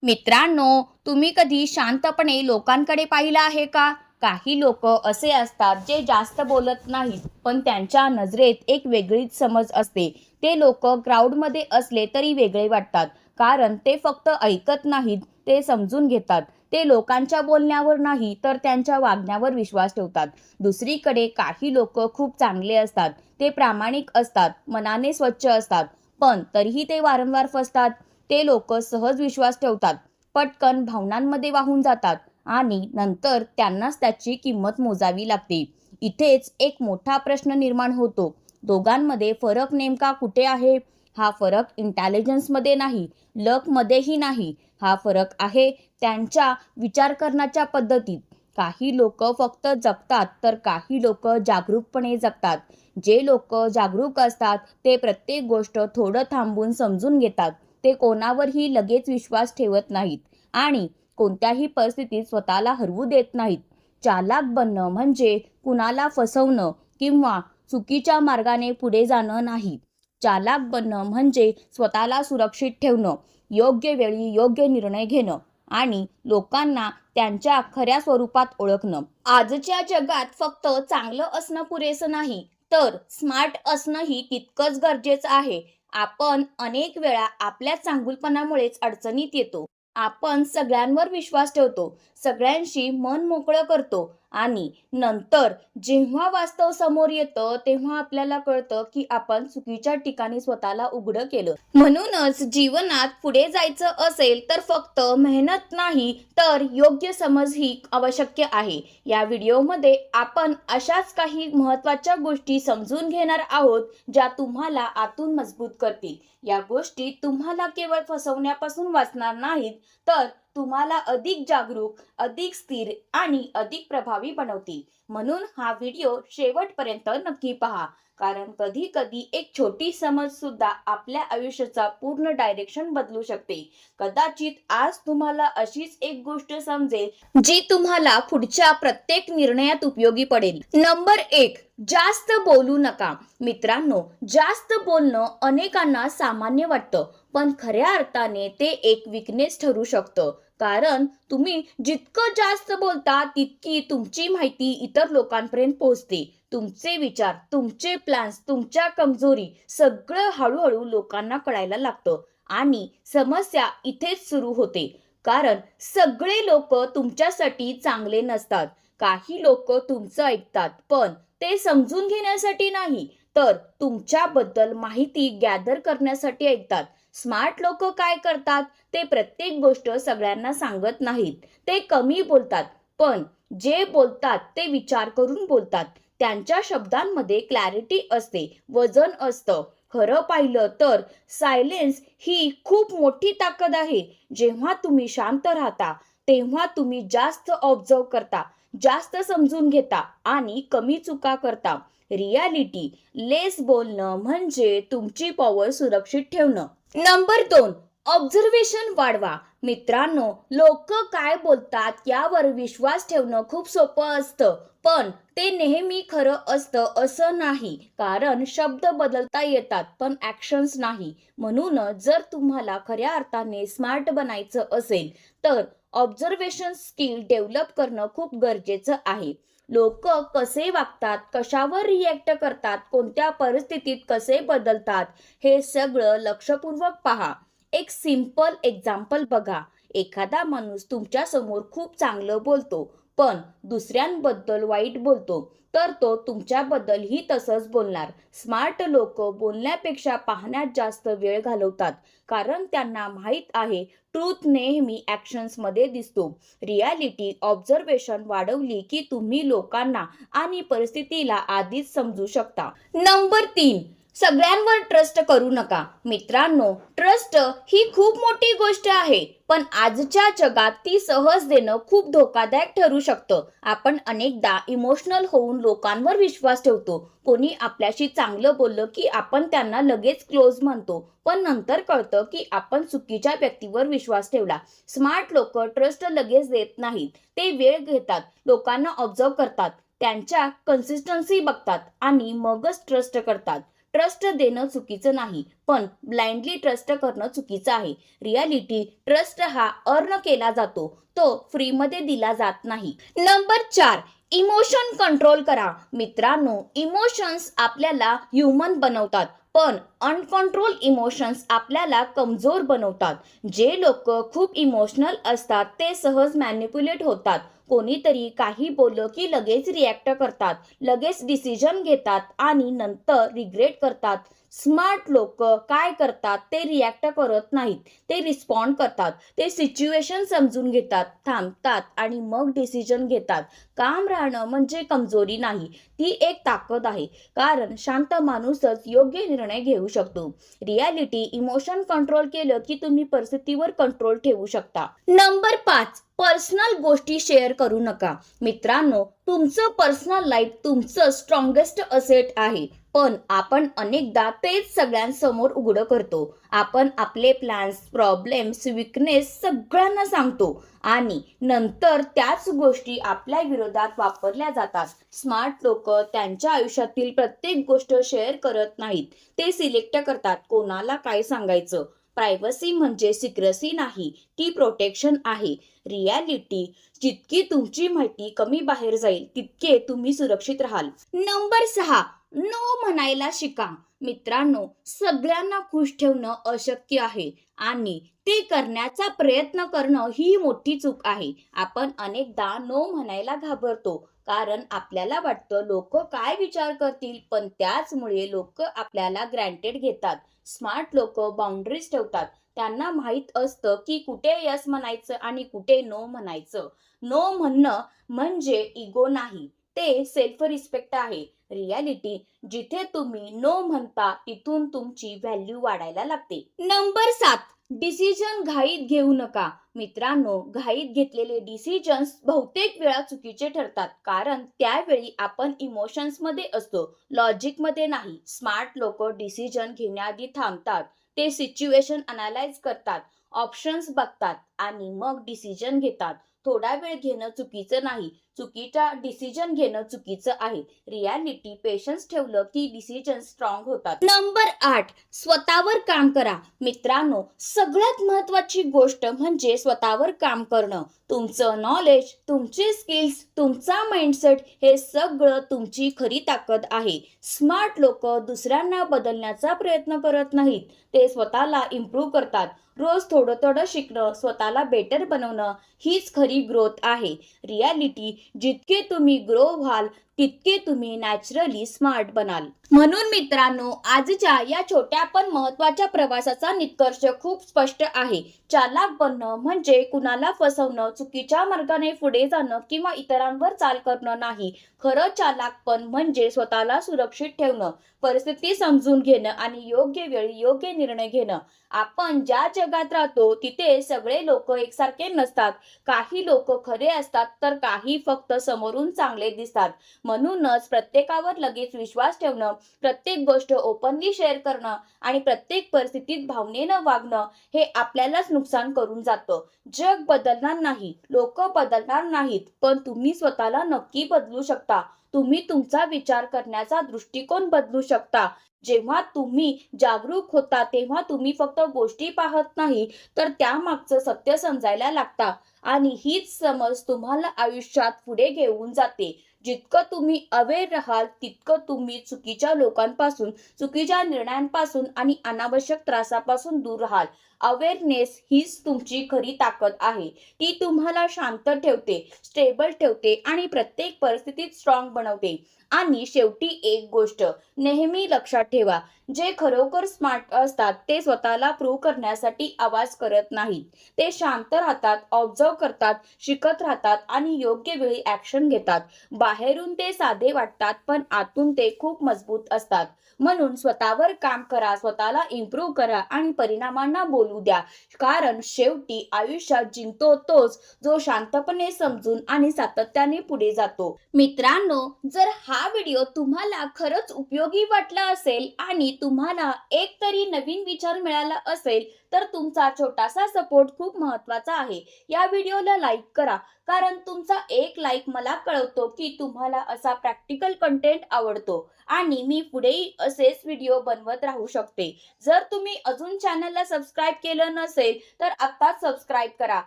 मित्रांनो, तुम्ही कधी शांतपणे लोकांकडे पाहिलं आहे का? काही लोक असे असतात जे जास्त बोलत नाहीत, पण त्यांच्या नजरेत एक वेगळीच समज असते. ते लोक क्राऊडमध्ये असले तरी वेगळे वाटतात, कारण ते फक्त ऐकत नाहीत, ते समजून घेतात. ते लोकांच्या बोलण्यावर नाही तर त्यांच्या वागण्यावर विश्वास ठेवतात. दुसरीकडे काही लोक खूप चांगले असतात, ते प्रामाणिक असतात, मनाने स्वच्छ असतात, पण तरीही ते वारंवार फसतात. ते लोक सहज विश्वास ठेवतात, पटकन भावनांमध्ये वाहून जातात आणि नंतर त्यांनाच त्याची किंमत मोजावी लागते. इथेच एक मोठा प्रश्न निर्माण होतो. दोघांमध्ये फरक नेमका कुठे आहे? हा फरक इंटेलिजन्समध्ये नाही, लकमध्येही नाही. हा फरक आहे त्यांच्या विचार करण्याच्या पद्धतीत. काही लोक फक्त जगतात तर काही लोक जागरूकपणे जगतात. जे लोक जागरूक असतात ते प्रत्येक गोष्ट थोडं थांबून समजून घेतात. ते कोणावरही लगेच विश्वास ठेवत नाहीत आणि कोणत्याही परिस्थितीत स्वतःला हरवू देत नाहीत. चालाक बनणं म्हणजे कुणाला फसवणं किंवा चुकीच्या मार्गाने पुढे जाणं नाही. चालाक बनणं म्हणजे स्वतःला सुरक्षित ठेवणं, योग्य वेळी योग्य निर्णय घेणं आणि लोकांना त्यांच्या खऱ्या स्वरूपात ओळखणं. आजच्या जगात फक्त चांगलं असणं पुरेसं नाही, तर स्मार्ट असणंही तितकंच गरजेचं आहे. आपण अनेक वेळा आपल्या चांगुलपणामुळेच अडचणीत येतो. आपण सगळ्यांवर विश्वास ठेवतो, सगळ्यांशी मन मोकळं करतो आणि नंतर जेव्हा वास्तव समोर येतं तेव्हा आपल्याला कळतं की आपण चुकीच्या ठिकाणी स्वतःला उघडं केलं. म्हणूनच जीवनात पुढे जायचं असेल तर फक्त मेहनत नाही तर योग्य समज ही आवश्यक आहे. या व्हिडिओमध्ये आपण अशाच काही महत्त्वाच्या गोष्टी समजून घेणार आहोत ज्या तुम्हाला आतून मजबूत करतील. या गोष्टी तुम्हाला केवळ फसवण्यापासून वाचणार नाहीत, तर तुम्हाला अधिक जागरूक, अधिक स्थिर आणि अधिक प्रभावी बनवतील. म्हणून हा व्हिडिओ शेवटपर्यंत नक्की पहा, कारण कधी कधी एक छोटी समज सुद्धा आपल्या आयुष्याचा पूर्ण डायरेक्शन बदलू शकते. कदाचित आज तुम्हाला अशीच एक गोष्ट समजेल जी तुम्हाला पुढच्या प्रत्येक निर्णयात उपयोगी पडेल. नंबर 1, जास्त बोलू नका. मित्रांनो, जास्त बोलणं अनेकांना सामान्य वाटतं, पण खऱ्या अर्थाने ते एक विकनेस ठरू शकतं. कारण तुम्ही जितकं जास्त बोलता तितकी तुमची माहिती इतर लोकांपर्यंत पोहोचते. तुमचे विचार, तुमचे प्लॅन्स, तुमच्या कमजोरी सगळं हळूहळू लोकांना कळायला लागतं आणि समस्या इथेच सुरू होते. कारण सगळे लोक तुमच्यासाठी चांगले नसतात. काही लोक तुमचं ऐकतात, पण ते समजून घेण्यासाठी नाही, तर तुमच्याबद्दल माहिती गॅदर करण्यासाठी ऐकतात. स्मार्ट लोक काय करतात? ते प्रत्येक गोष्ट सगळ्यांना सांगत नाहीत. ते कमी बोलतात, पण जे बोलतात ते विचार करून बोलतात. त्यांच्या शब्दांमध्ये क्लॅरिटी असते, वजन असतं. खरं पाहिलं तर सायलेन्स ही खूप मोठी ताकद आहे. जेव्हा तुम्ही शांत राहता तेव्हा तुम्ही जास्त ऑब्झर्व करता, जास्त समजून घेता आणि कमी चुका करता. रियालिटी लेस बोलणं म्हणजे तुमची पॉवर सुरक्षित ठेवणं. नंबर 2, ऑब्झर्वेशन वाढवा. मित्रांनो, लोक काय बोलतात यावर विश्वास ठेवणं खूप सोपं असतं, पण ते नेहमी खरं असतं असं नाही. कारण शब्द बदलता येतात पण ॲक्शन्स नाही. म्हणूनच जर तुम्हाला खऱ्या अर्थाने स्मार्ट बनायचं असेल तर ऑब्झर्वेशन स्किल डेव्हलप करणं खूप गरजेचं आहे. लोक कसे वागतात, कशावर रिॲक्ट करतात, कोणत्या परिस्थितीत कसे बदलतात, हे सगळं लक्षपूर्वक पहा. एक सिंपल एक्झाम्पल बघा. एखादा माणूस तुमच्या समोर खूप चांगलं बोलतो, पण दुसऱ्यांबद्दल वाईट बोलतो, तर तो तुमच्याबद्दलही तसंच बोलणार. स्मार्ट लोक बोलण्यापेक्षा पाहण्यात जास्त वेळ घालवतात, कारण त्यांना माहीत आहे ट्रूथ नेहमी ॲक्शन्समध्ये दिसतो. रियालिटी ऑब्झर्वेशन वाढवली की तुम्ही लोकांना आणि परिस्थितीला आधीच समजू शकता. नंबर 3, सगळ्यांवर ट्रस्ट करू नका. मित्रांनो, ट्रस्ट ही खूप मोठी गोष्ट आहे, पण आजच्या जगात ती सहज देणं खूप धोकादायक ठरू शकतं. आपण अनेकदा इमोशनल होऊन लोकांवर विश्वास ठेवतो. कोणी आपल्याशी चांगलं बोललं की आपण त्यांना लगेच क्लोज म्हणतो, पण नंतर कळतं की आपण चुकीच्या व्यक्तीवर विश्वास ठेवला. स्मार्ट लोक ट्रस्ट लगेच देत नाहीत. ते वेळ घेतात, लोकांना ऑब्झर्व करतात, त्यांच्या कन्सिस्टन्सी बघतात आणि मगच ट्रस्ट करतात. ट्रस्ट देणं चुकीचं नाही, पण ब्लाइंडली ट्रस्ट करणं चुकीचं आहे. रियालिटी ट्रस्ट हा अर्न केला जातो, तो फ्रीमध्ये दिला जात नाही. नंबर 4, इमोशन कंट्रोल करा. मित्रांनो, इमोशन्स आपल्याला ह्युमन बनवतात, पण अनकंट्रोल इमोशन्स आपल्याला कमजोर बनवतात. जे लोक खूप इमोशनल असतात ते सहज मॅनिप्युलेट होतात. कोणीतरी काही बोललं की लगेच रिॲक्ट करतात, लगेच डिसिजन घेतात आणि नंतर रिग्रेट करतात. स्मार्ट लोक काय करतात ते रिॲक्ट करत नाहीत, ते रिस्पॉन्ड करतात. ते सिच्युएशन समजून घेतात, थांबतात आणि मग डिसिजन घेतात. काम राहणं म्हणजे कमजोरी नाही, ती एक ताकद आहे. कारण शांत माणूसच योग्य निर्णय घेऊ शकतो. रियालिटी इमोशन कंट्रोल केलं की तुम्ही परिस्थितीवर कंट्रोल ठेवू शकता. नंबर 5, पर्सनल गोष्टी शेअर करू नका. मित्रांनो, तुमचं पर्सनल लाईफ तुमचं स्ट्रॉंगेस्ट असेट आहे, पण आपण अनेकदा तेच सगळ्यांसमोर उघड करतो. आपण आपले प्लॅन्स, प्रॉब्लेम्स, विकनेस सगळ्यांना सांगतो आणि नंतर त्याच गोष्टी आपल्या विरोधात वापरल्या जातात. स्मार्ट लोक त्यांच्या आयुष्यातील प्रत्येक गोष्ट शेअर करत नाहीत, ते सिलेक्ट करतात कोणाला काय सांगायचं. प्रायव्हसी म्हणजे सिक्रेसी नाही, ती प्रोटेक्शन आहे. रियालिटी, जितकी तुमची माहिती कमी बाहेर जाईल तितके तुम्ही सुरक्षित राहाल. नंबर 6, नो म्हणायला शिका. मित्रांनो, सगळ्यांना खुश ठेवणं अशक्य आहे आणि ते करण्याचा प्रयत्न करणं ही मोठी चूक आहे. आपण अनेकदा नो म्हणायला घाबरतो, कारण आपल्याला वाटतं लोक काय विचार करतील, पण त्याचमुळे लोक आपल्याला ग्रँटेड घेतात. स्मार्ट लोक बाउंड्रीज ठेवतात. त्यांना माहीत असतं की कुठे यस म्हणायचं आणि कुठे नो म्हणायचं. नो म्हणणं म्हणजे इगो नाही, ते सेल्फ रिस्पेक्ट आहे. रियालिटी, जिथे तुम्ही नो म्हणता तिथून तुमची व्हॅल्यू वाढायला लागते. नंबर 7, डिसिजन घाईत घेऊ नका. मित्रांनो, घाईत घेतलेले डिसिजन्स बहुतेक वेळा चुकीचे ठरतात, कारण त्यावेळी आपण इमोशन्समध्ये असतो, लॉजिकमध्ये नाही. स्मार्ट लोक डिसिजन घेण्याआधी थांबतात, ते सिच्युएशन अनालाइज करतात, ऑप्शन्स बघतात आणि मग डिसिजन घेतात. थोडा वेळ घेणं चुकीचं नाही, चुकीचा डिसिजन घेणं चुकीचं आहे. रियालिटी, पेशन्स ठेवलं की डिसिजन स्ट्रॉंग होतात. नंबर 8, स्वतःवर काम करा. मित्रांनो, सगळ्यात महत्त्वाची गोष्ट म्हणजे स्वतःवर काम करणं. तुमचं नॉलेज, तुमचे स्किल्स, तुमचा माइंडसेट हे सगळं तुमची खरी ताकद आहे. स्मार्ट लोक दुसऱ्यांना बदलण्याचा प्रयत्न करत नाहीत, ते स्वतःला इम्प्रूव्ह करतात. रोज थोडं थोडं शिकणं, स्वतःला बेटर बनवणं हीच खरी ग्रोथ आहे. रियालिटी, जितके तुम्ही ग्रो व्हाल तितके तुम्ही नॅचरली स्मार्ट बनाल. म्हणून मित्रांनो, आजच्या या छोट्या पण महत्त्वाच्या प्रवासाचा निष्कर्ष खूप स्पष्ट आहे. चालाक बनणं म्हणजे कुणाला फसवणं, चुकीच्या मार्गाने पुढे जाणं किंवा इतरांवर चाल करणं नाही. खरं चालाकपण म्हणजे स्वतःला सुरक्षित ठेवणं, परिस्थिती समजून घेणं आणि योग्य वेळी योग्य निर्णय घेणं. आपण ज्या जगात राहतो तिथे सगळे लोक एकसारखे नसतात. काही लोक खरे असतात तर काही फक्त समोरून चांगले दिसतात. म्हणूनच प्रत्येकावर लगेच विश्वास ठेवणं, प्रत्येक गोष्ट ओपनली शेअर करणं आणि प्रत्येक परिस्थितीत भावनेनं वागणं हे आपल्यालाच नुकसान करून जातं. जग बदलणार नाही, लोक बदलणार नाहीत, पण तुम्ही स्वतःला नक्की बदलू शकता. तुम्ही तुमचा विचार करण्याचा दृष्टिकोन बदलू शकता. जेव्हा तुम्ही जागरूक होता तेव्हा तुम्ही फक्त गोष्टी पाहत नाही, तर त्यामागचं सत्य समजायला लागता आणि हीच समज तुम्हाला आयुष्यात पुढे घेऊन जाते. जितकं तुम्ही अवेअर राहाल तितकं तुम्ही चुकीच्या लोकांपासून, चुकीच्या निर्णयांपासून आणि अनावश्यक त्रासापासून दूर राहाल. अवेअरनेस हीच तुमची खरी ताकद आहे. ती तुम्हाला शांत ठेवते, स्टेबल ठेवते आणि प्रत्येक परिस्थितीत स्ट्रॉंग बनवते. आणि शेवटी एक गोष्ट नेहमी लक्षात ठेवा, जे खरोखर स्मार्ट असतात ते स्वतःला प्रूव्ह करण्यासाठी आवाज करत नाहीत. ते शांत राहतात, ऑब्झर्व करतात, शिकत राहतात आणि योग्य वेळी ॲक्शन घेतात. बाहेरून ते साधे वाटतात, पण आतून ते खूप मजबूत असतात. म्हणून स्वतःवर काम करा, स्वतःला इम्प्रूव्ह करा आणि परिणामांना बोलू द्या. कारण शेवटी आयुष्यात जिंकतो तोच जो शांतपणे समजून आणि सातत्याने पुढे जातो. मित्रांनो, जर हा हा व्हिडिओ तुम्हाला खरंच उपयोगी वाटला असेल आणि तुम्हाला एक तरी नवीन विचार मिळाला असेल तर तुमचा छोटासा सपोर्ट खूप महत्त्वाचा आहे. या व्हिडिओला लाईक करा, कारण तुमचा एक लाईक मला कळवतो की तुम्हाला असा प्रॅक्टिकल कंटेंट आवडतो आणि मी पुढेही असेच व्हिडिओ बनवत राहू शकते. जर तुम्ही अजून चॅनलला सबस्क्राईब केलं नसेल तर आत्ताच सबस्क्राईब करा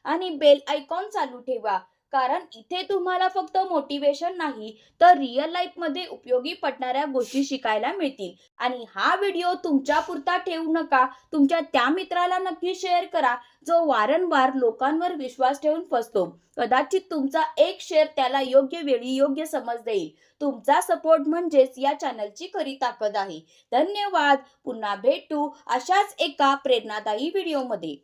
आणि बेल आयकॉन चालू ठेवा, कारण इथे तुम्हाला फक्त मोटिवेशन नाही तर रिअल लाईफमध्ये उपयोगी पडणाऱ्या गोष्टी शिकायला मिळतील. आणि हा व्हिडिओ तुमच्या पुरता ठेवू नका, तुमच्या त्या मित्राला नक्की शेअर करा जो वारंवार लोकांवर विश्वास ठेवून फसतो. कदाचित तुमचा एक शेअर त्याला योग्य वेळी योग्य समज देईल. तुमचा सपोर्ट म्हणजेच या चॅनलची खरी ताकद आहे. धन्यवाद. पुन्हा भेटू अशाच एका प्रेरणादायी व्हिडिओमध्ये.